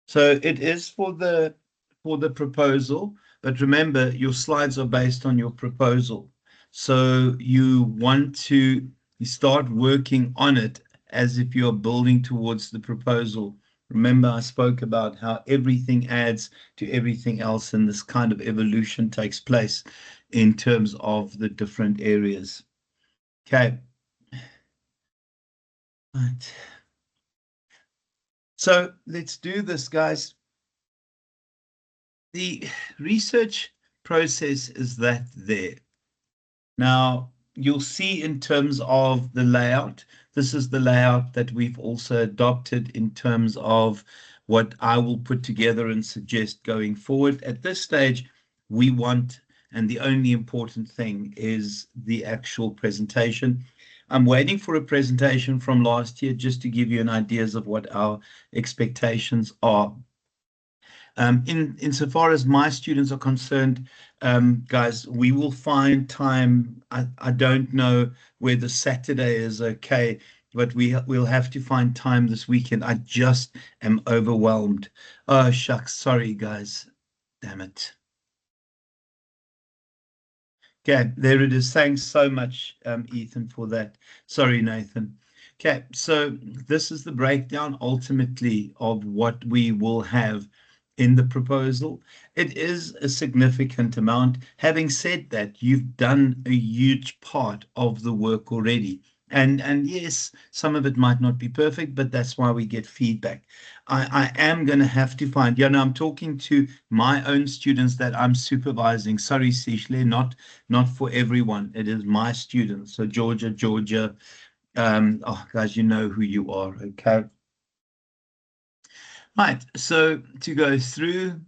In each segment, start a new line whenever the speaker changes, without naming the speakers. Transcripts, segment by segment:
So it is for the proposal, but remember your slides are based on your proposal. So you want to start working on it as if you're building towards the proposal. Remember, I spoke about how everything adds to everything else, and this kind of evolution takes place in terms of the different areas. Okay. Right. So let's do this, guys. The research process is that there. Now, you'll see in terms of the layout, this is the layout that we've also adopted in terms of what I will put together and suggest going forward. At this stage, we want, and the only important thing is the actual presentation. I'm waiting for a presentation from last year just to give you an idea of what our expectations are. Insofar as my students are concerned, guys, we will find time. I don't know whether Saturday is okay, but we'll have to find time this weekend. I just am overwhelmed. Oh, shucks. Sorry, guys. Damn it. Okay, there it is. Thanks so much, Ethan, for that. Sorry, Nathan. Okay, so this is the breakdown ultimately of what we will have in the proposal. It is a significant amount. Having said that, you've done a huge part of the work already. And yes, some of it might not be perfect, but that's why we get feedback. I am going to have to find, I'm talking to my own students that I'm supervising. Sorry, Sishle, not for everyone. It is my students. So Georgia, oh, guys, you know who you are, okay? Right, so to go through,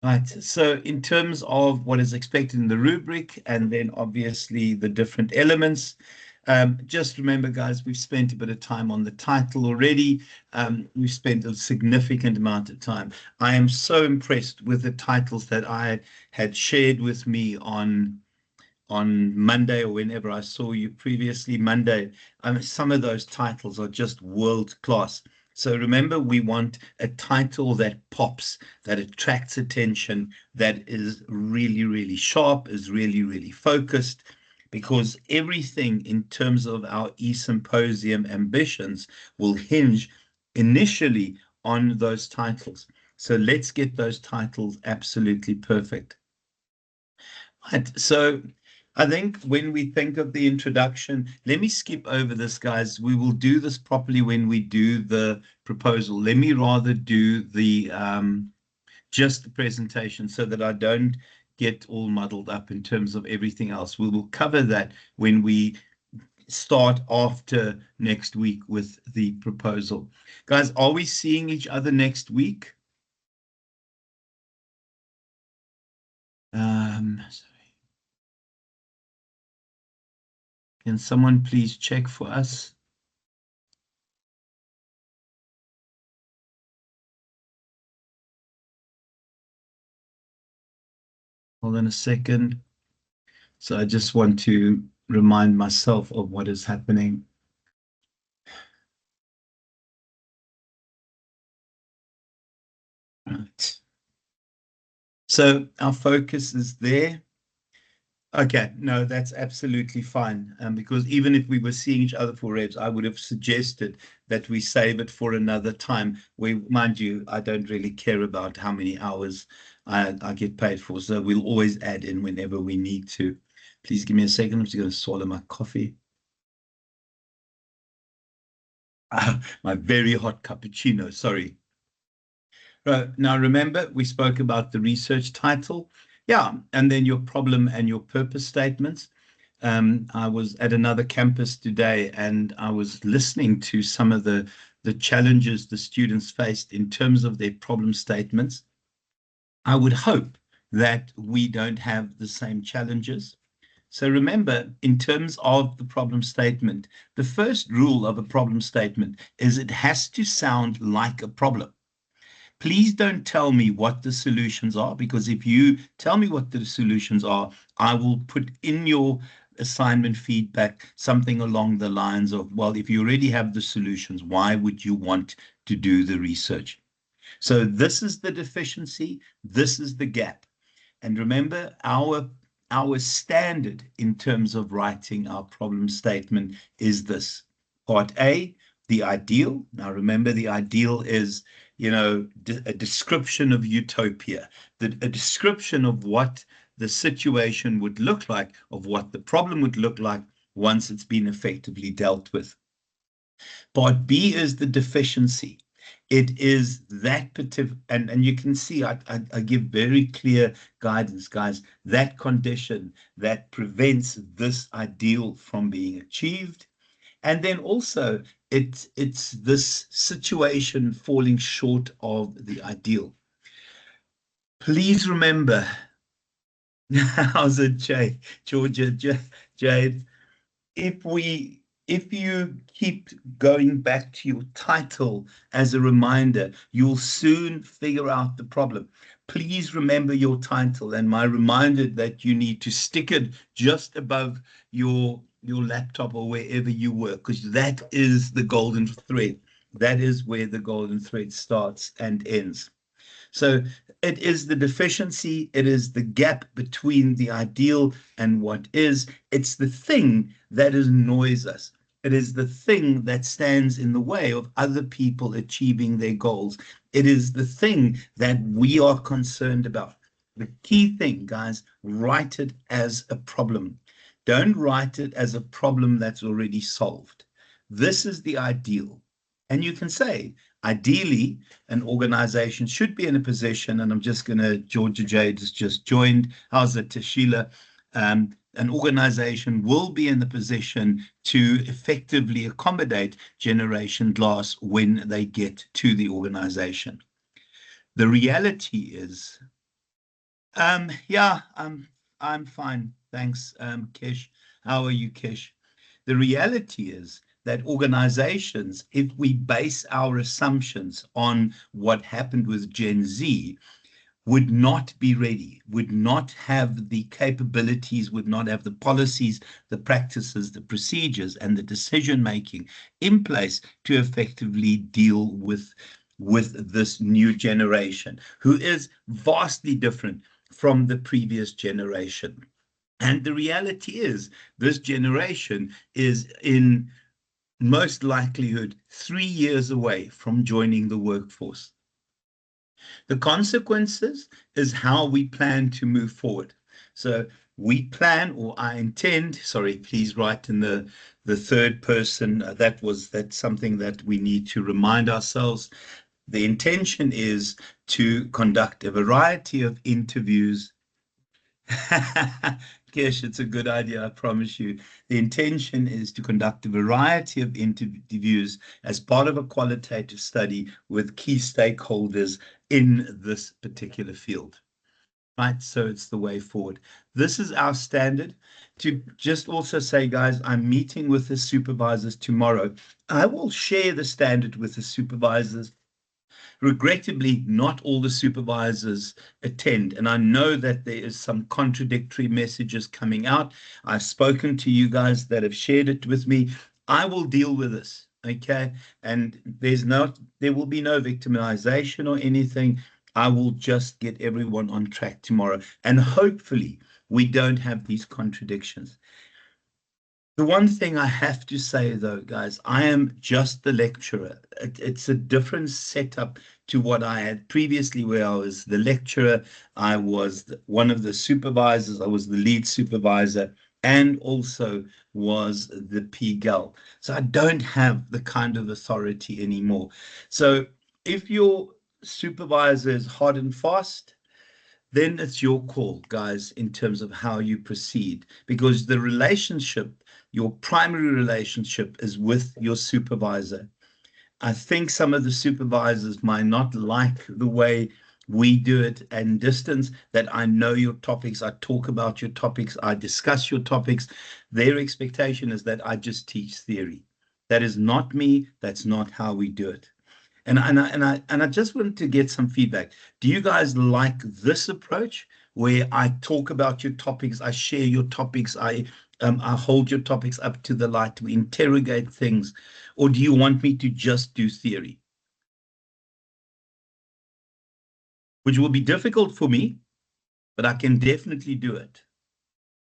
right, so in terms of what is expected in the rubric, and then obviously the different elements, just remember, guys, we've spent a bit of time on the title already. We've spent a significant amount of time. I am so impressed with the titles that I had shared with me on Monday, or whenever I saw you previously, Monday. Some of those titles are just world class. So remember, we want a title that pops, that attracts attention, that is really, really sharp, is really, really focused, because everything in terms of our e-symposium ambitions will hinge initially on those titles. So let's get those titles absolutely perfect. Right. So I think when we think of the introduction, let me skip over this, guys. We will do this properly when we do the proposal. Let me rather do the just the presentation so that I don't get all muddled up in terms of everything else. We will cover that when we start after next week with the proposal. Guys, are we seeing each other next week? Can someone please check for us? Hold on a second. So I just want to remind myself of what is happening. Right. So our focus is there. Okay, no, that's absolutely fine. Because even if we were seeing each other for REBS, I would have suggested that we save it for another time. Mind you, I don't really care about how many hours I get paid for. So we'll always add in whenever we need to. Please give me a second. I'm just going to swallow my coffee. My very hot cappuccino, sorry. Now, remember, we spoke about the research title. Yeah, and then your problem and your purpose statements. I was at another campus today, and I was listening to some of the challenges the students faced in terms of their problem statements. I would hope that we don't have the same challenges. So remember, in terms of the problem statement, the first rule of a problem statement is it has to sound like a problem. Please don't tell me what the solutions are, because if you tell me what the solutions are, I will put in your assignment feedback something along the lines of, well, if you already have the solutions, why would you want to do the research? So this is the deficiency, this is the gap. And remember, our standard in terms of writing our problem statement is this. Part A, the ideal. Now remember, the ideal is, a description of utopia, a description of what the situation would look like, of what the problem would look like once it's been effectively dealt with. Part B is the deficiency. It is that particular, and you can see I give very clear guidance, guys, that condition that prevents this ideal from being achieved. And then also it's this situation falling short of the ideal. Please remember, how's it, Jade, Georgia, Jade, if you keep going back to your title as a reminder, you'll soon figure out the problem. Please remember your title and my reminder that you need to stick it just above your laptop or wherever you work, because that is the golden thread. That is where the golden thread starts and ends. So it is the deficiency, it is the gap between the ideal and what is. It's the thing that annoys us. It is the thing that stands in the way of other people achieving their goals. It is the thing that we are concerned about. The key thing, guys, write it as a problem. Don't write it as a problem that's already solved. This is the ideal. And you can say, ideally, an organization should be in a position, and I'm just going to, Georgia Jade has just joined. How's it, Sheila? An organization will be in the position to effectively accommodate Generation Glass when they get to the organization. The reality is, yeah, I'm fine. Thanks, Kish. How are you, Kish? The reality is that organizations, if we base our assumptions on what happened with Gen Z, would not be ready, would not have the capabilities, would not have the policies, the practices, the procedures, and the decision-making in place to effectively deal with this new generation, who is vastly different from the previous generation. And the reality is, this generation is in most likelihood 3 years away from joining the workforce. The consequences is how we plan to move forward. So we plan, or I intend, sorry, please write in the third person, that's something that we need to remind ourselves. The intention is to conduct a variety of interviews. Kish, it's a good idea, I promise you. The intention is to conduct a variety of interviews as part of a qualitative study with key stakeholders in this particular field. Right, so it's the way forward. This is our standard. To just also say, guys, I'm meeting with the supervisors tomorrow. I will share the standard with the supervisors. Regrettably, not all the supervisors attend, and I know that there is some contradictory messages coming out. I've spoken to you guys that have shared it with me. I will deal with this, okay? And there will be no victimization or anything. I will just get everyone on track tomorrow, and hopefully we don't have these contradictions. The one thing I have to say, though, guys, I am just the lecturer. It's a different setup to what I had previously, where I was the lecturer, I was one of the supervisors, I was the lead supervisor, and also was the PGAL. So I don't have the kind of authority anymore. So if your supervisor is hard and fast, then it's your call, guys, in terms of how you proceed, because the relationship, your primary relationship, is with your supervisor. I think some of the supervisors might not like the way we do it in distance, that I know your topics, I talk about your topics, I discuss your topics. Their expectation is that I just teach theory. That is not me. That's not how we do it. And I just wanted to get some feedback. Do you guys like this approach, where I talk about your topics, I share your topics, I hold your topics up to the light, we interrogate things, or do you want me to just do theory? which will be difficult for me, but I can definitely do it.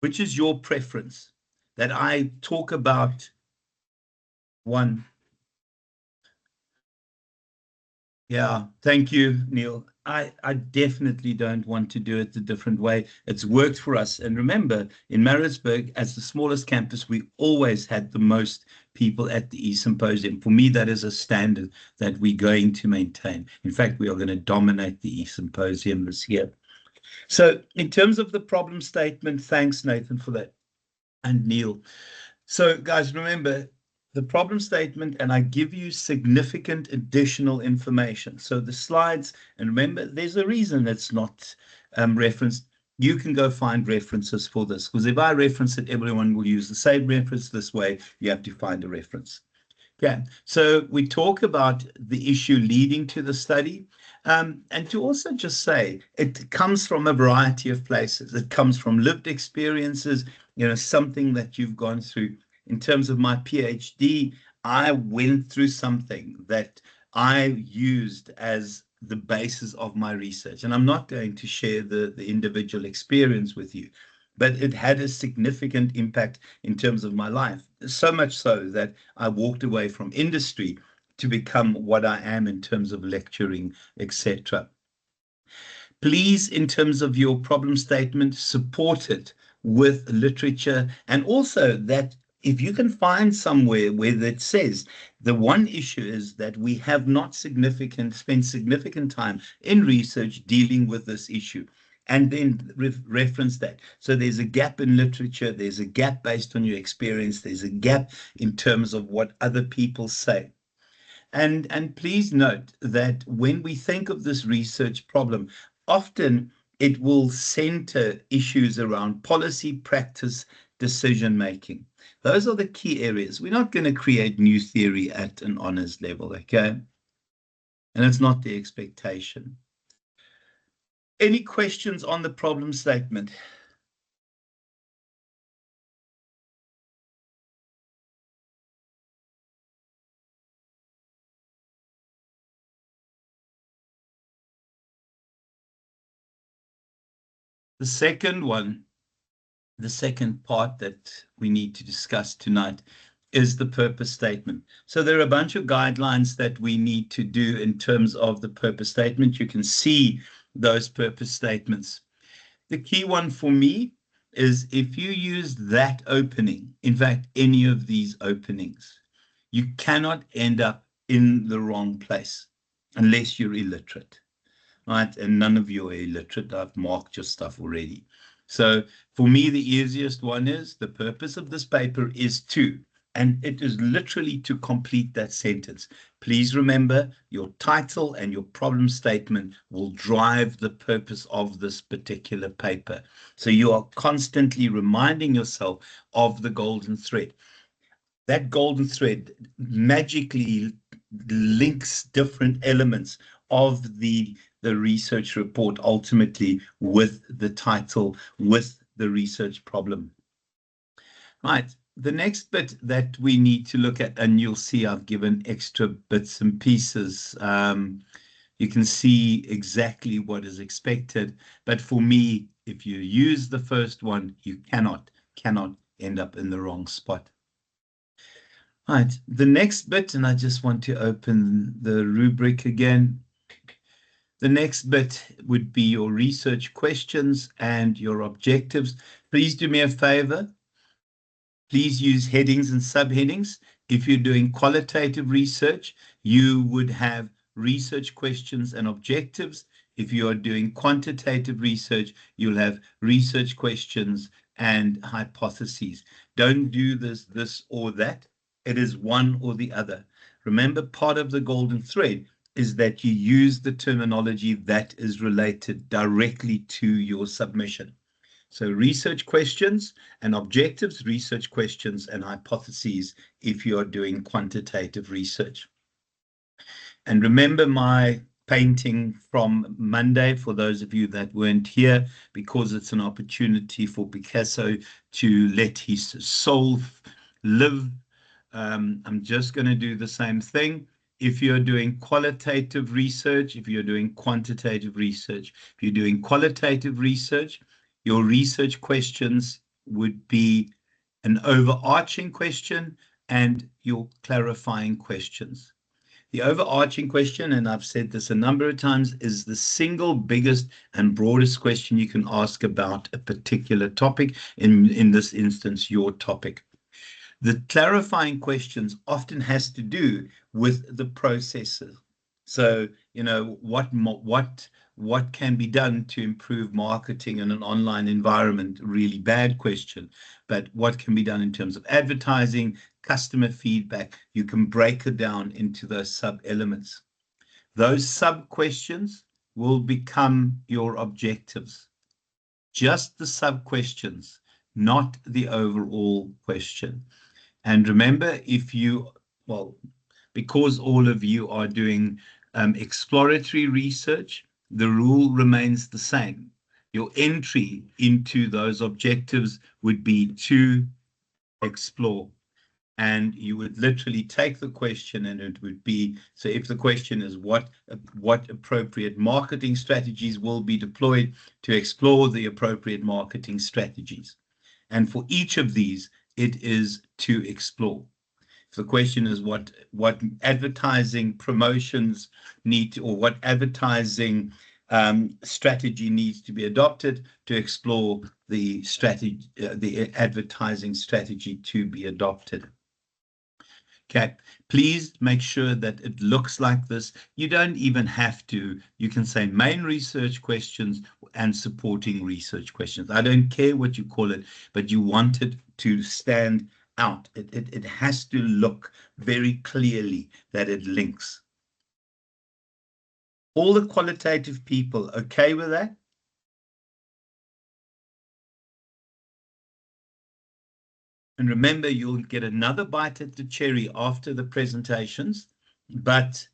Which is your preference? That I talk about one. Yeah, thank you, Neil. I definitely don't want to do it a different way. It's worked for us. And remember, in Maritzburg, as the smallest campus, we always had the most people at the e-symposium. For me, that is a standard that we're going to maintain. In fact, we are going to dominate the e-symposium this year. So in terms of the problem statement, thanks, Nathan, for that, and Neil. So guys, remember, the problem statement, and I give you significant additional information. So the slides, and remember, there's a reason it's not referenced. You can go find references for this, because if I reference it, everyone will use the same reference. This way, you have to find a reference. Okay, so we talk about the issue leading to the study. And to also just say, it comes from a variety of places. It comes from lived experiences, something that you've gone through. In terms of my PhD, I went through something that I used as the basis of my research. And I'm not going to share the individual experience with you, but it had a significant impact in terms of my life. So much so that I walked away from industry to become what I am in terms of lecturing, etc. Please, in terms of your problem statement, support it with literature, and also that if you can find somewhere where it says the one issue is that we have not spent significant time in research dealing with this issue, and then reference that. So there's a gap in literature, there's a gap based on your experience, there's a gap in terms of what other people say. And please note that when we think of this research problem, often it will center issues around policy, practice, decision making. Those are the key areas. We're not going to create new theory at an honors level, okay? And it's not the expectation. Any questions on the problem statement? The second one, the second part that we need to discuss tonight is the purpose statement. So there are a bunch of guidelines that we need to do in terms of the purpose statement. You can see those purpose statements. The key one for me is if you use that opening, in fact, any of these openings, you cannot end up in the wrong place unless you're illiterate, right? And none of you are illiterate. I've marked your stuff already. So for me, the easiest one is the purpose of this paper is to, and it is literally to complete that sentence. Please remember your title and your problem statement will drive the purpose of this particular paper. So you are constantly reminding yourself of the golden thread. That golden thread magically links different elements of the research report ultimately with the title, with the research problem. Right, the next bit that we need to look at, and you'll see I've given extra bits and pieces. You can see exactly what is expected, but for me, if you use the first one, you cannot end up in the wrong spot. Right, the next bit, and I just want to open the rubric again. The next bit would be your research questions and your objectives. Please do me a favor. Please use headings and subheadings. If you're doing qualitative research, you would have research questions and objectives. If you are doing quantitative research, you'll have research questions and hypotheses. Don't do this or that. It is one or the other. Remember, part of the golden thread is that you use the terminology that is related directly to your submission. So research questions and objectives, research questions and hypotheses if you are doing quantitative research. And remember my painting from Monday, for those of you that weren't here, because it's an opportunity for Picasso to let his soul live. I'm just going to do the same thing. if you're doing qualitative research, if you're doing quantitative research. If you're doing qualitative research, your research questions would be an overarching question and your clarifying questions. The overarching question, and I've said this a number of times, is the single biggest and broadest question you can ask about a particular topic, in this instance, your topic. The clarifying questions often has to do with the processes. So, what can be done to improve marketing in an online environment? Really bad question. But what can be done in terms of advertising, customer feedback? You can break it down into those sub-elements. Those sub-questions will become your objectives. Just the sub-questions, not the overall question. And remember, because all of you are doing exploratory research, the rule remains the same. Your entry into those objectives would be to explore. And you would literally take the question, and it would be, so if the question is what appropriate marketing strategies will be deployed, to explore the appropriate marketing strategies. And for each of these, it is to explore. If the question is what advertising promotions need to, or what advertising strategy needs to be adopted, to explore the strategy, the advertising strategy to be adopted. Okay, please make sure that it looks like this. You don't even have to. You can say main research questions and supporting research questions. I don't care what you call it, but you want it to stand out. It has to look very clearly that it links. All the qualitative people okay with that? And remember, you'll get another bite at the cherry after the presentations, but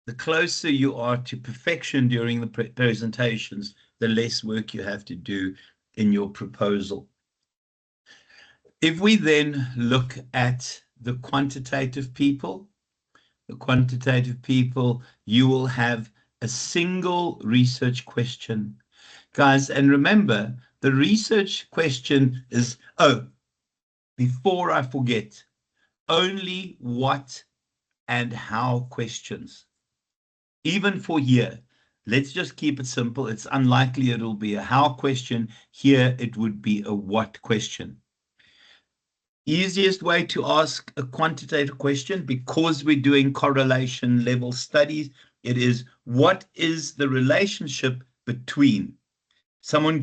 the closer you are to perfection during the presentations, the less work you have to do in your proposal. If we then look at the quantitative people, you will have a single research question. Guys, and remember, the research question is, before I forget, only what and how questions. Even for here, let's just keep it simple. It's unlikely it'll be a how question. Here, it would be a what question. Easiest way to ask a quantitative question, because we're doing correlation level studies, it is, what is the relationship between? Someone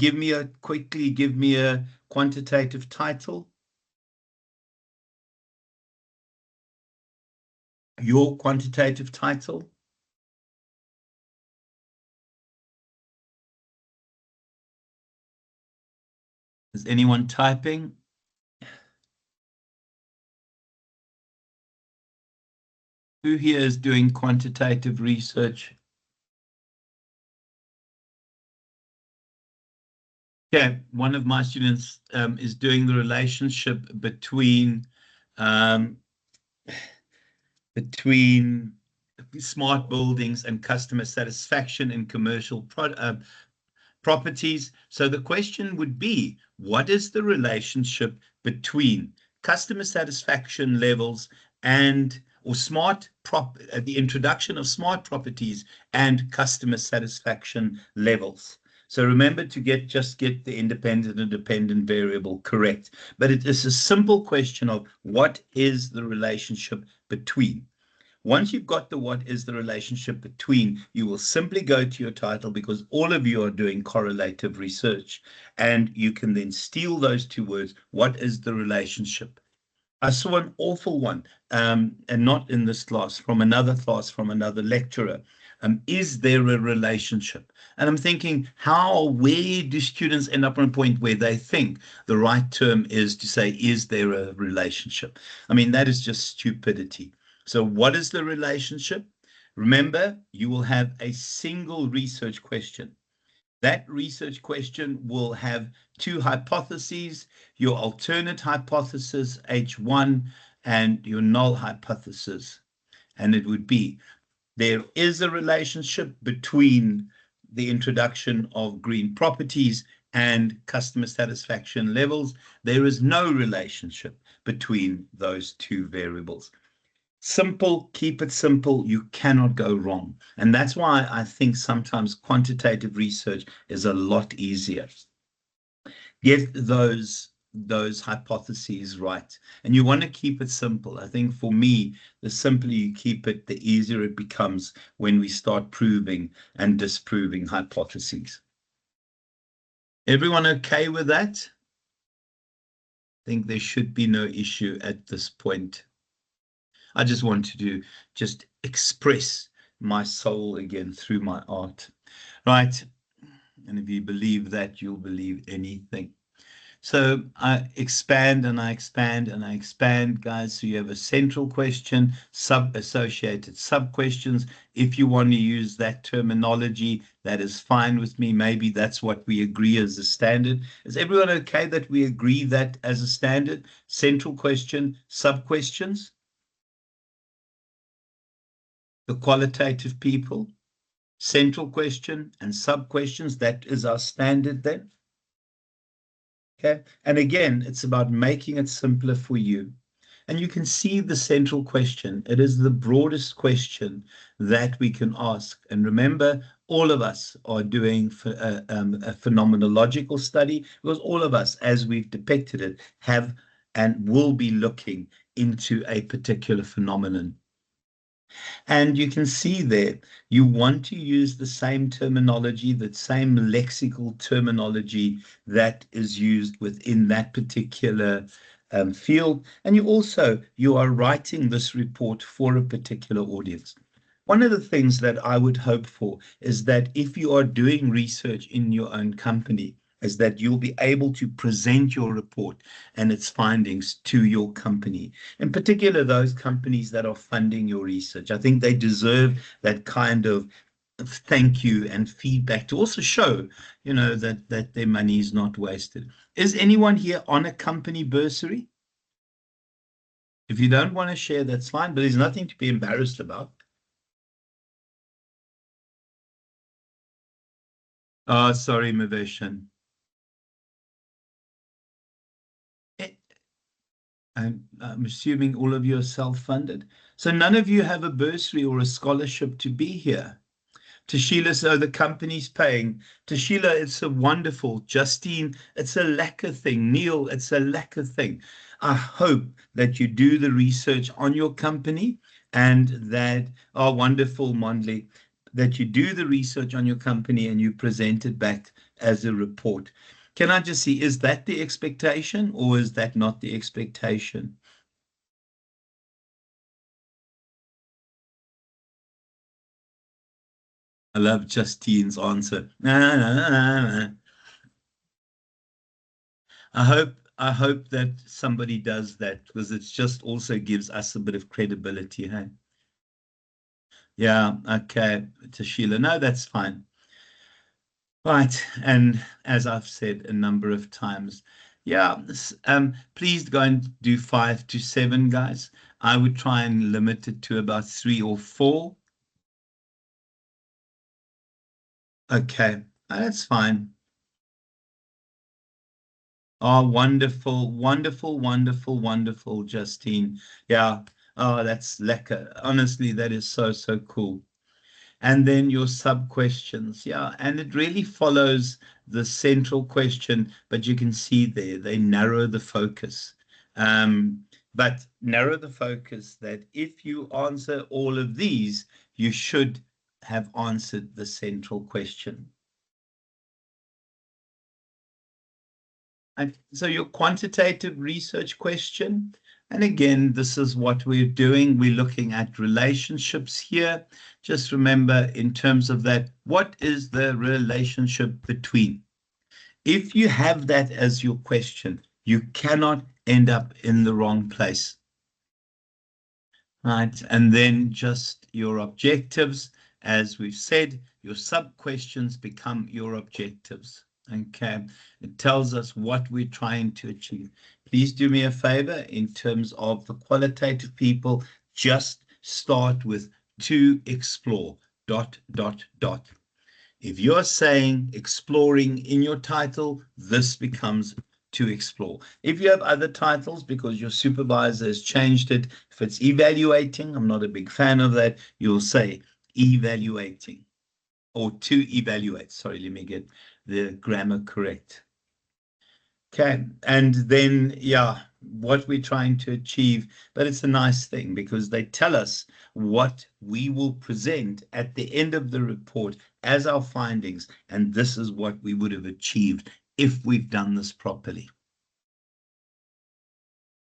quickly give me a quantitative title. Your quantitative title. Is anyone typing? Who here is doing quantitative research? Okay, one of my students is doing the relationship between smart buildings and customer satisfaction in commercial properties. So the question would be, what is the relationship between customer satisfaction levels and the introduction of smart properties and customer satisfaction levels? So remember to just get the independent and dependent variable correct. But it is a simple question of what is the relationship between. Once you've got the what is the relationship between, you will simply go to your title, because all of you are doing correlative research, and you can then steal those two words. What is the relationship? I saw an awful one, and not in this class, from another class, from another lecturer. Is there a relationship? And I'm thinking, where do students end up on a point where they think the right term is to say, is there a relationship? I mean, that is just stupidity. So what is the relationship? Remember, you will have a single research question. That research question will have two hypotheses, your alternate hypothesis, H1, and your null hypothesis. and it would be, there is a relationship between the introduction of green properties and customer satisfaction levels. There is no relationship between those two variables. Simple, keep it simple. You cannot go wrong. And that's why I think sometimes quantitative research is a lot easier. Get those hypotheses right. And you want to keep it simple. I think for me, the simpler you keep it, the easier it becomes when we start proving and disproving hypotheses. Everyone okay with that? I think there should be no issue at this point. I just wanted to just express my soul again through my art, right? And if you believe that, you'll believe anything. So I expand and I expand and I expand, guys. So you have a central question, associated sub-questions. If you want to use that terminology, that is fine with me. Maybe that's what we agree as a standard. Is everyone okay that we agree that as a standard? Central question, sub-questions? The qualitative people, central question and sub-questions, that is our standard then. Okay, and again, it's about making it simpler for you. And you can see the central question. It is the broadest question that we can ask. And remember, all of us are doing a phenomenological study, because all of us, as we've depicted it, have and will be looking into a particular phenomenon. And you can see there, you want to use the same terminology, the same lexical terminology that is used within that particular field. And you are writing this report for a particular audience. One of the things that I would hope for is that if you are doing research in your own company, is that you'll be able to present your report and its findings to your company, in particular those companies that are funding your research. I think they deserve that kind of thank you and feedback to also show, that their money is not wasted. Is anyone here on a company bursary? If you don't want to share, that's fine, but there's nothing to be embarrassed about. Oh, sorry, Maveshan. I'm assuming all of you are self-funded. So none of you have a bursary or a scholarship to be here. Tashila, so the company's paying. Tashila, it's a wonderful. Justine, it's a lacquer thing. Neil, it's a lacquer thing. I hope that you do the research on your company and that, oh, wonderful, Mondley, that you do the research on your company and you present it back as a report. Can I just see, is that the expectation or is that not the expectation? I love Justine's answer. I hope that somebody does that, because it just also gives us a bit of credibility, hey? Yeah, okay, Tashila. No, that's fine. Right, and as I've said a number of times, yeah, please go and do 5 to 7, guys. I would try and limit it to about 3 or 4. Okay, that's fine. Oh, wonderful, wonderful, wonderful, wonderful, Justine. Yeah, oh, that's lekker. Honestly, that is so, so cool. And then your sub questions. Yeah, and it really follows the central question, but you can see there, they narrow the focus. But narrow the focus that if you answer all of these, you should have answered the central question. And so your quantitative research question, and again, this is what we're doing. We're looking at relationships here. Just remember, in terms of that, what is the relationship between? If you have that as your question, you cannot end up in the wrong place. Right, and then just your objectives. As we've said, your sub-questions become your objectives. Okay, it tells us what we're trying to achieve. Please do me a favor in terms of the qualitative people, just start with to explore, dot, dot, dot. If you're saying exploring in your title, this becomes to explore. If you have other titles because your supervisor has changed it, if it's evaluating, I'm not a big fan of that, you'll say evaluating or to evaluate. Sorry, let me get the grammar correct. Okay, and then, yeah, what we're trying to achieve, but it's a nice thing because they tell us what we will present at the end of the report as our findings, and this is what we would have achieved if we've done this properly.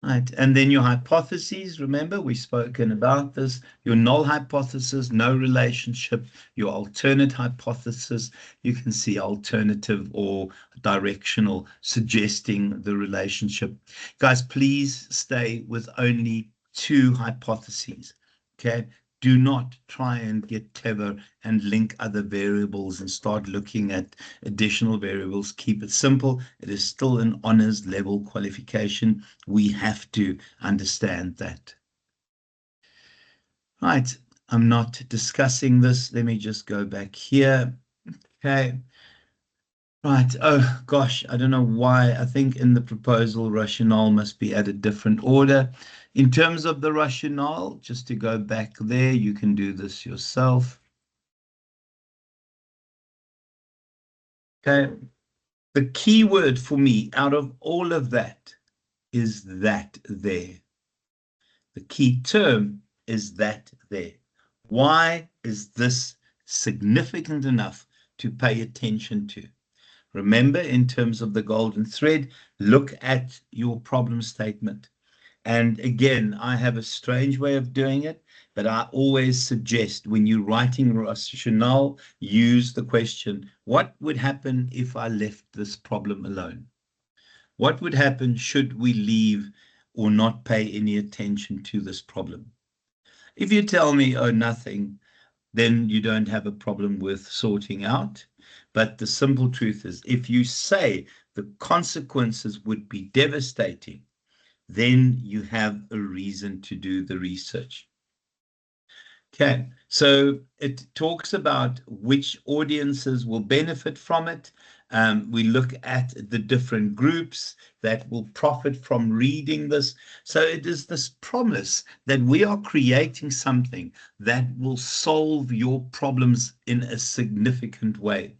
Right, and then your hypotheses, remember, we've spoken about this, your null hypothesis, no relationship, your alternate hypothesis, you can see alternative or directional, suggesting the relationship. Guys, please stay with only two hypotheses, okay? Do not try and get clever and link other variables and start looking at additional variables. Keep it simple. It is still an honors level qualification. We have to understand that. Right. I'm not discussing this. Let me just go back here. Okay. Right. Oh, gosh. I don't know why. I think in the proposal, rationale must be at a different order. In terms of the rationale, just to go back there, you can do this yourself. Okay. The key word for me out of all of that is that there. The key term is that there. Why is this significant enough to pay attention to? Remember, in terms of the golden thread, look at your problem statement. And again, I have a strange way of doing it, but I always suggest when you're writing rationale, use the question, what would happen if I left this problem alone? What would happen should we leave or not pay any attention to this problem? If you tell me, oh, nothing, then you don't have a problem worth sorting out. But the simple truth is, if you say the consequences would be devastating, then you have a reason to do the research. Okay, so it talks about which audiences will benefit from it. We look at the different groups that will profit from reading this. So it is this promise that we are creating something that will solve your problems in a significant way.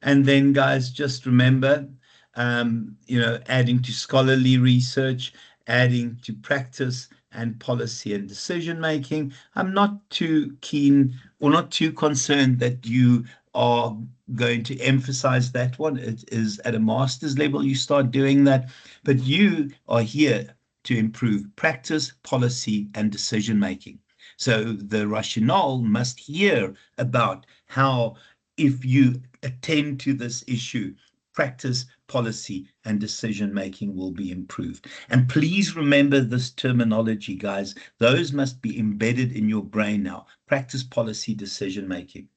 And then, guys, just remember, adding to scholarly research, adding to practice and policy and decision making. I'm not too keen or not too concerned that you are going to emphasize that one. It is at a master's level you start doing that, but you are here to improve practice, policy, and decision making. So the rationale must hear about how, if you attend to this issue, practice, policy, and decision making will be improved. And please remember this terminology, guys. Those must be embedded in your brain now. Practice, policy, decision making.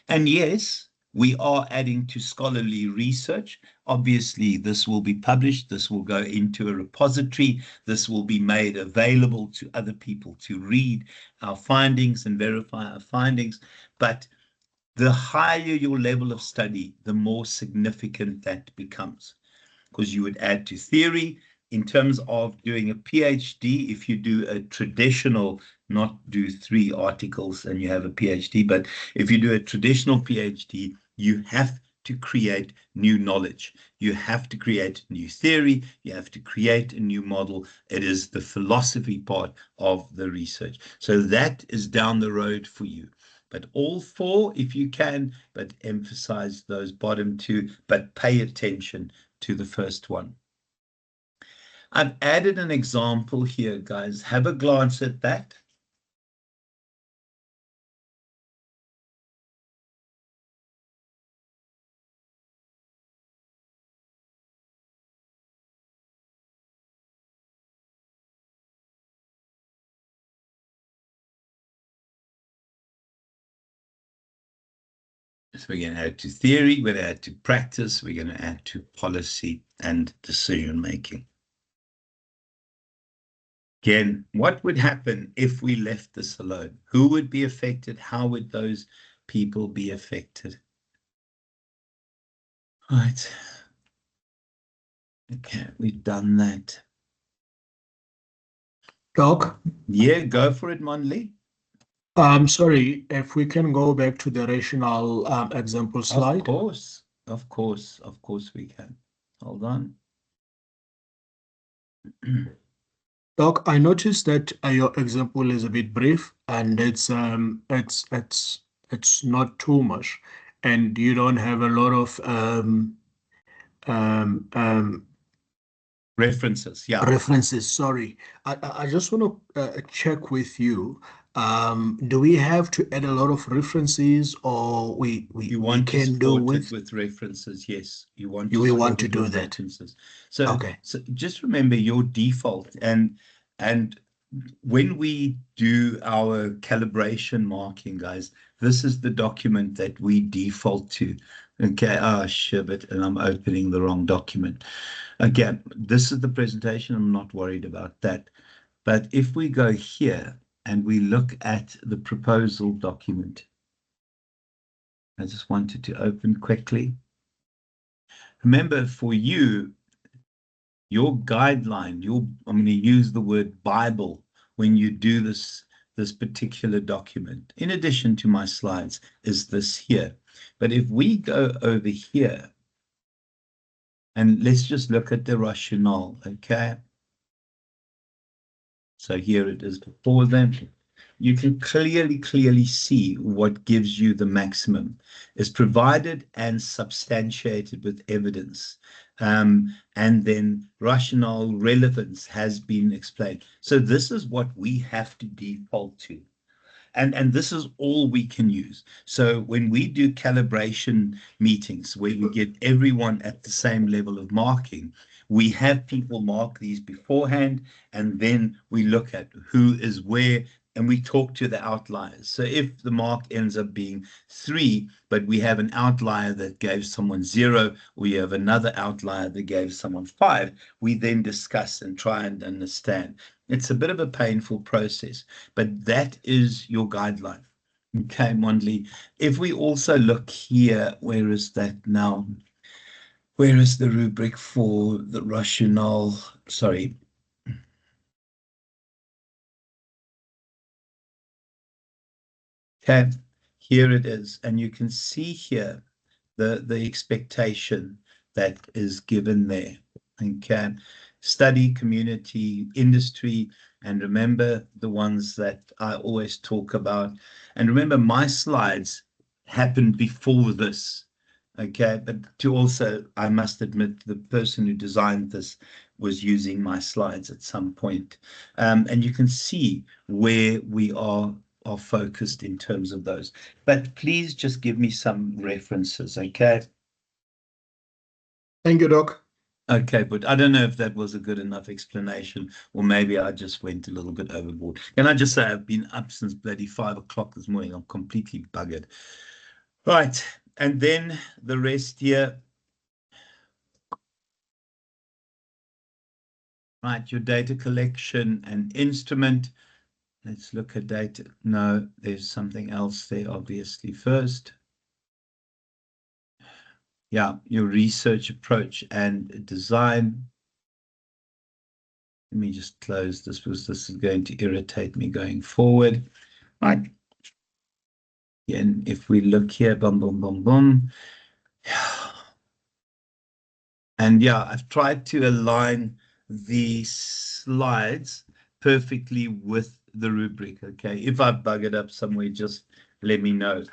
And yes, we are adding to scholarly research. Obviously, this will be published. This will go into a repository. This will be made available to other people to read our findings and verify our findings. But the higher your level of study, the more significant that becomes, because you would add to theory. In terms of doing a PhD, if you do a traditional, not do 3 articles and you have a PhD, but if you do a traditional PhD, you have to create new knowledge. You have to create new theory. You have to create a new model. It is the philosophy part of the research. So that is down the road for you. But all 4, if you can, but emphasize those bottom 2, but pay attention to the first one. I've added an example here, guys. Have a glance at that. So we're going to add to theory, we're going to add to practice, we're going to add to policy and decision making. Again, what would happen if we left this alone? Who would be affected? How would those people be affected? Right. Okay, we've done that.
Doc?
Yeah, go for it, Monley.
Sorry, if we can go back to the rational example slide.
Of course we can. Hold on.
Doc, I noticed that your example is a bit brief and it's not too much, and you don't have a lot of um, um,
References, yeah.
references. Sorry, I just want to check with you. Do we have to add a lot of references, or
You
we
want to
can do
support it
with?
with references, yes. You want
Do
to
we
support
want to
it
do
with
that?
references. So,
Okay.
so just remember your default, and when we do our calibration marking, guys, this is the document that we default to. Okay, shibbit, and I'm opening the wrong document. Again, this is the presentation. I'm not worried about that. But if we go here and we look at the proposal document, I just wanted to open quickly. Remember, for you, your guideline, I'm going to use the word Bible when you do this particular document, in addition to my slides, is this here. But if we go over here, and let's just look at the rationale, okay? So here it is before them. You can clearly see what gives you the maximum is provided and substantiated with evidence. And then rational relevance has been explained. So this is what we have to default to. And this is all we can use. So when we do calibration meetings where we get everyone at the same level of marking, we have people mark these beforehand, and then we look at who is where, and we talk to the outliers. So if the mark ends up being 3, but we have an outlier that gave someone 0, we have another outlier that gave someone 5, we then discuss and try and understand. It's a bit of a painful process, but that is your guideline. Okay, Mondley. If we also look here, where is that now? Where is the rubric for the rationale? Sorry. Okay, here it is. And you can see here the expectation that is given there. Okay, study, community, industry, and remember the ones that I always talk about. And remember, my slides happened before this. Okay, but to also, I must admit, the person who designed this was using my slides at some point. And you can see where we are focused in terms of those. But please just give me some references, okay?
Thank you, Doc.
Okay, but I don't know if that was a good enough explanation, or maybe I just went a little bit overboard. Can I just say I've been up since bloody 5 o'clock this morning. I'm completely buggered. Right, and then the rest here. Right, your data collection and instrument. Let's look at data. No, there's something else there, obviously, first. Yeah, your research approach and design. Let me just close this because this is going to irritate me going forward. Right. Again, if we look here, boom, boom, boom, boom. And yeah, I've tried to align the slides perfectly with the rubric, okay? If I bug it up somewhere, just let me know.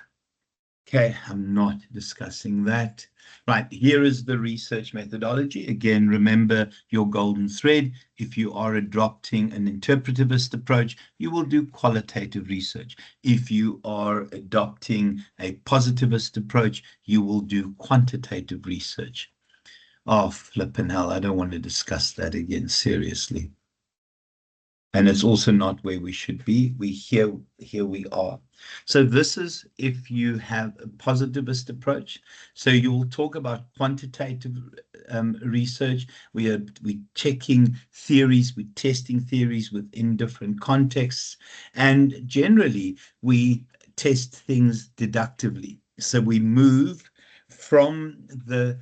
Okay, I'm not discussing that. Right, here is the research methodology. Again, remember your golden thread. If you are adopting an interpretivist approach, you will do qualitative research. If you are adopting a positivist approach, you will do quantitative research. Oh, flippin' hell, I don't want to discuss that again, seriously. And it's also not where we should be. Here we are. So this is if you have a positivist approach. So you'll talk about quantitative research. We're checking theories, we're testing theories within different contexts, and generally we test things deductively. So we move from the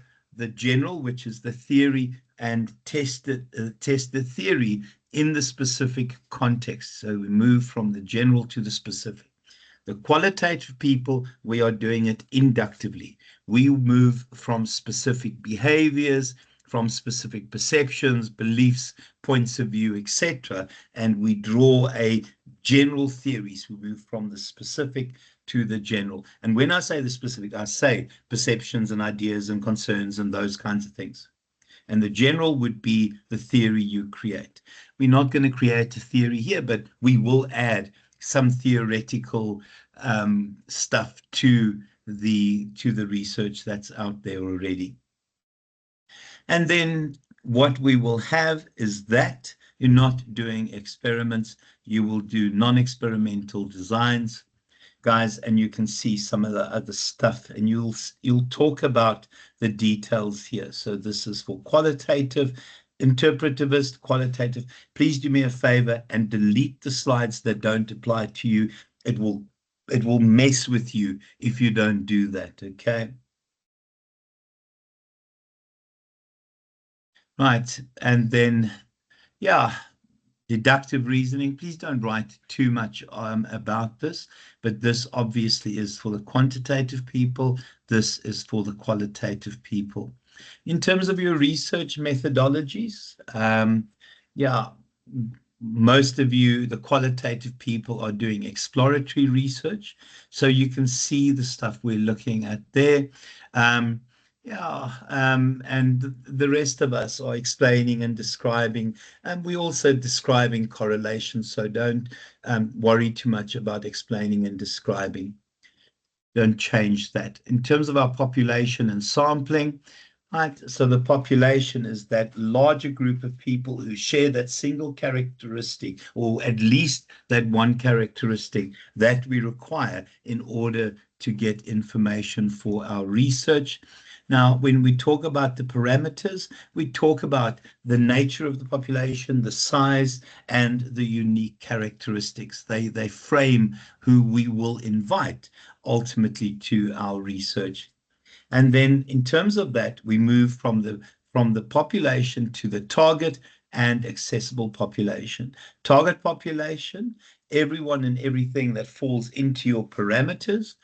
general, which is the theory, and test the theory in the specific context. So we move from the general to the specific. The qualitative people, we are doing it inductively. We move from specific behaviors, from specific perceptions, beliefs, points of view, etc., and we draw a general theory. So we move from the specific to the general. And when I say the specific, I say perceptions and ideas and concerns and those kinds of things. And the general would be the theory you create. We're not going to create a theory here, but we will add some theoretical stuff to the research that's out there already. And then what we will have is that you're not doing experiments, you will do non-experimental designs, guys, and you can see some of the other stuff, and you'll talk about the details here. So this is for qualitative, interpretivist, qualitative. Please do me a favor and delete the slides that don't apply to you. It will mess with you if you don't do that, okay? Right, and then, yeah, deductive reasoning. Please don't write too much about this, but this obviously is for the quantitative people. This is for the qualitative people. In terms of your research methodologies, yeah, most of you, the qualitative people, are doing exploratory research. So you can see the stuff we're looking at there. And the rest of us are explaining and describing, and we're also describing correlations. So don't worry too much about explaining and describing. Don't change that. In terms of our population and sampling, right? So the population is that larger group of people who share that single characteristic, or at least that one characteristic that we require in order to get information for our research. Now, when we talk about the parameters, we talk about the nature of the population, the size, and the unique characteristics. They frame who we will invite ultimately to our research. And then in terms of that, we move from the population to the target and accessible population. Target population, everyone and everything that falls into your parameters,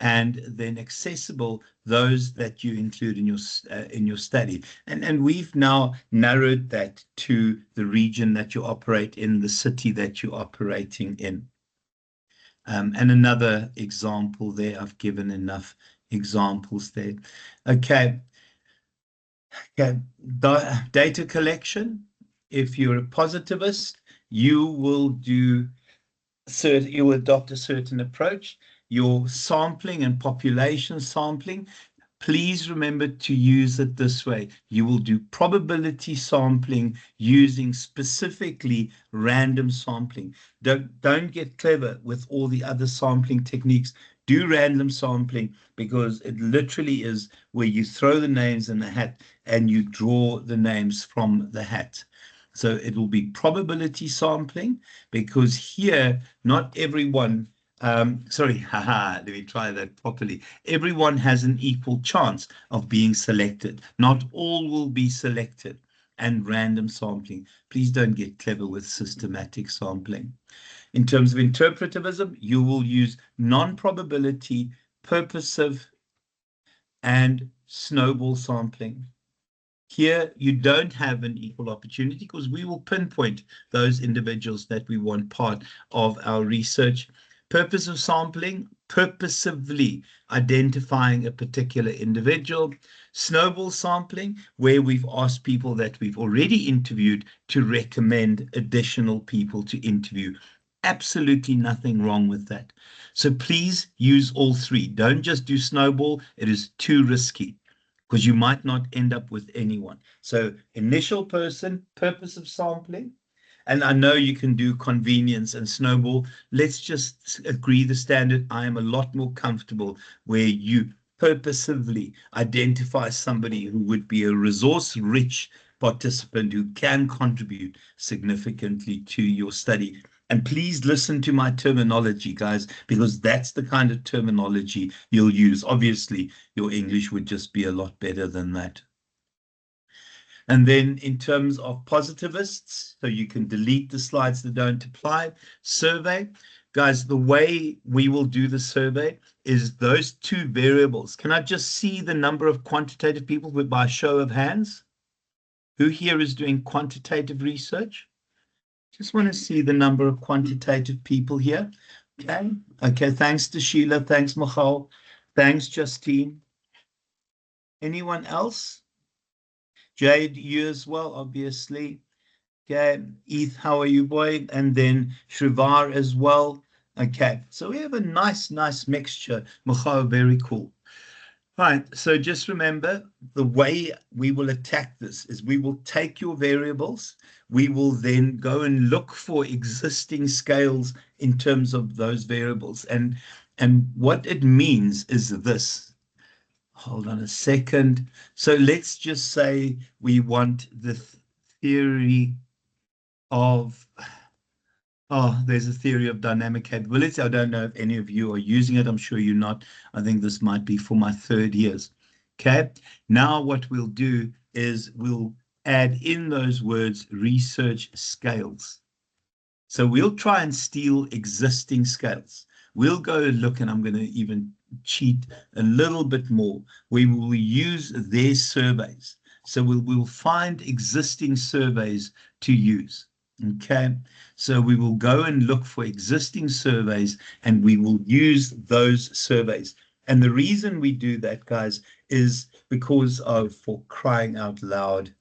and then accessible, those that you include in your study. And we've now narrowed that to the region that you operate in, the city that you're operating in. And another example there, I've given enough examples there. Okay. Data collection. If you're a positivist, you will adopt a certain approach. Your sampling and population sampling, please remember to use it this way. You will do probability sampling using specifically random sampling. Don't get clever with all the other sampling techniques. Do random sampling, because it literally is where you throw the names in the hat and you draw the names from the hat. So it will be probability sampling, because here, not everyone, let me try that properly. Everyone has an equal chance of being selected. Not all will be selected. And random sampling. Please don't get clever with systematic sampling. In terms of interpretivism, you will use non-probability, purposive, and snowball sampling. Here, you don't have an equal opportunity, because we will pinpoint those individuals that we want part of our research. Purpose of sampling, purposively identifying a particular individual. Snowball sampling, where we've asked people that we've already interviewed to recommend additional people to interview. Absolutely nothing wrong with that. So please use all three. Don't just do snowball. It is too risky, because you might not end up with anyone. So initial person, purpose of sampling, And I know you can do convenience and snowball. Let's just agree the standard. I am a lot more comfortable where you purposively identify somebody who would be a resource-rich participant who can contribute significantly to your study. And please listen to my terminology, guys, because that's the kind of terminology you'll use. Obviously, your English would just be a lot better than that. And then in terms of positivists, so you can delete the slides that don't apply. Survey, guys, the way we will do the survey is those two variables. Can I just see the number of quantitative people by show of hands? Who here is doing quantitative research? Just want to see the number of quantitative people here. Okay. Okay. Thanks to Sheila. Thanks, Michal. Thanks, Justine. Anyone else? Jade, you as well, obviously. Okay. Eth, how are you, boy? And then Shrivar as well. Okay. So we have a nice mixture. Michal, very cool. Right, so just remember the way we will attack this is we will take your variables, we will then go and look for existing scales in terms of those variables. And what it means is this. Hold on a second. So let's just say we want the theory of there's a theory of dynamic capability. I don't know if any of you are using it. I'm sure you're not. I think this might be for my third years. Okay. Now what we'll do is we'll add in those words research scales. So we'll try and steal existing scales. We'll go and look, and I'm going to even cheat a little bit more. We will use their surveys. So we'll find existing surveys to use. Okay, so we will go and look for existing surveys and we will use those surveys. And the reason we do that, guys, is because of, for crying out loud,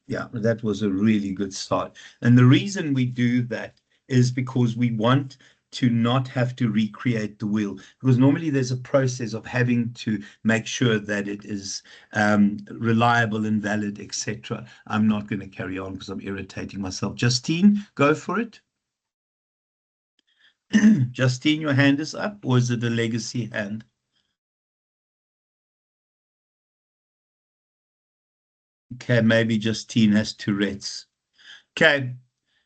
yeah, that was a really good start. And the reason we do that is because we want to not have to recreate the wheel, because normally there's a process of having to make sure that it is reliable and valid, etc. I'm not going to carry on because I'm irritating myself. Justine, go for it. Justine, your hand is up, or is it a legacy hand? Okay, maybe Justine has Tourette's. Okay.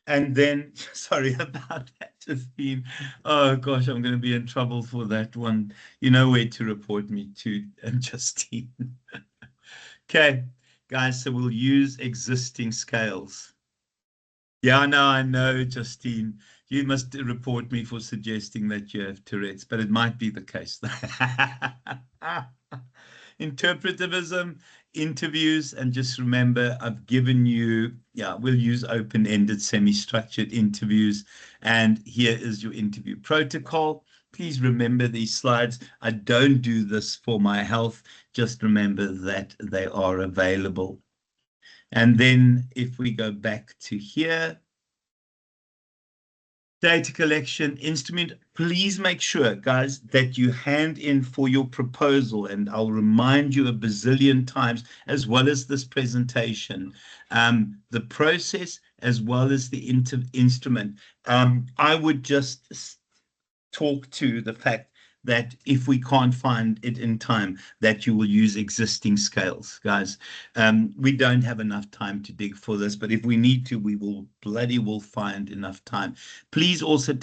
And then, sorry about that, Justine. Oh gosh, I'm going to be in trouble for that one. You know where to report me to, Justine. Okay, guys, so we'll use existing scales. Yeah, I know, Justine. You must report me for suggesting that you have Tourette's, but it might be the case. Interpretivism, interviews, and just remember, I've given you, we'll use open-ended, semi-structured interviews, and here is your interview protocol. Please remember these slides. I don't do this for my health. Just remember that they are available. And then if we go back to here, data collection instrument, please make sure, guys, that you hand in for your proposal, and I'll remind you a bazillion times, as well as this presentation, the process as well as the instrument. I would just talk to the fact that if we can't find it in time, that you will use existing scales, guys. We don't have enough time to dig for this, but if we need to, we will bloody well find enough time. Please also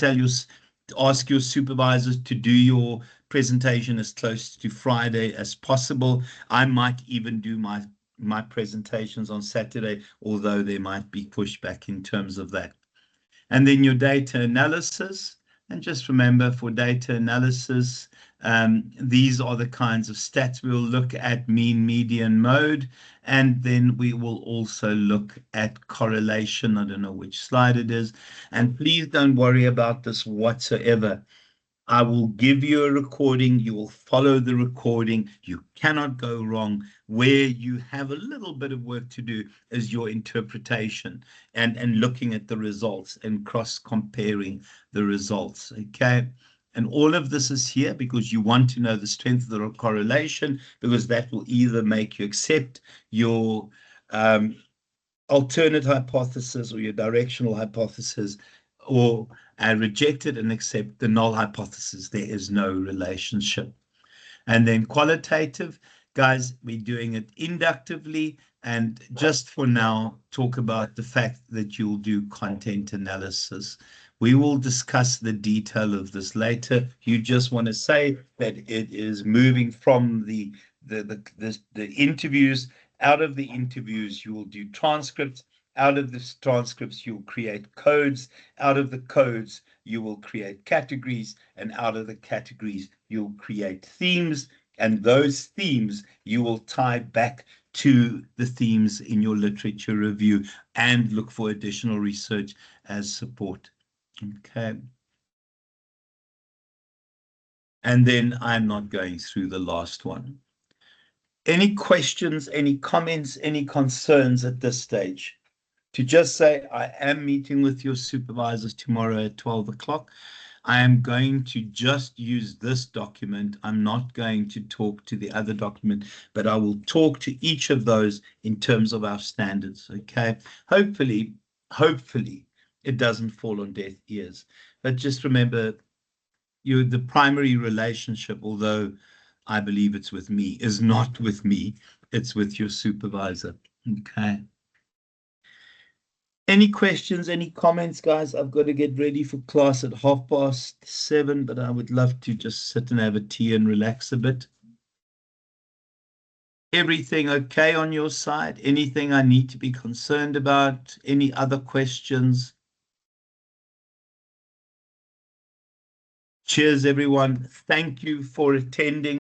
ask your supervisors to do your presentation as close to Friday as possible. I might even do my presentations on Saturday, although there might be pushback in terms of that. And then your data analysis. And just remember, for data analysis, these are the kinds of stats we'll look at: mean, median, mode, and then we will also look at correlation. I don't know which slide it is. And please don't worry about this whatsoever. I will give you a recording. You will follow the recording. You cannot go wrong. Where you have a little bit of work to do is your interpretation and looking at the results and cross-comparing the results, okay? And all of this is here because you want to know the strength of the correlation, because that will either make you accept your alternate hypothesis or your directional hypothesis, or reject it and accept the null hypothesis. There is no relationship. And then qualitative, guys, we're doing it inductively. And just for now, talk about the fact that you'll do content analysis. We will discuss the detail of this later. You just want to say that it is moving from the interviews. Out of the interviews, you will do transcripts. Out of the transcripts, you'll create codes. Out of the codes, you will create categories. And out of the categories, you'll create themes. And those themes you will tie back to the themes in your literature review and look for additional research as support. Okay. And then I'm not going through the last one. Any questions, any comments, any concerns at this stage? To just say, I am meeting with your supervisors tomorrow at 12 o'clock. I am going to just use this document. I'm not going to talk to the other document, but I will talk to each of those in terms of our standards, okay? Hopefully, it doesn't fall on deaf ears. But just remember, the primary relationship, although I believe it's with me, is not with me. It's with your supervisor, okay? Any questions, any comments, guys? I've got to get ready for class at 7:30, but I would love to just sit and have a tea and relax a bit. Everything okay on your side? Anything I need to be concerned about? Any other questions? Cheers, everyone. Thank you for attending.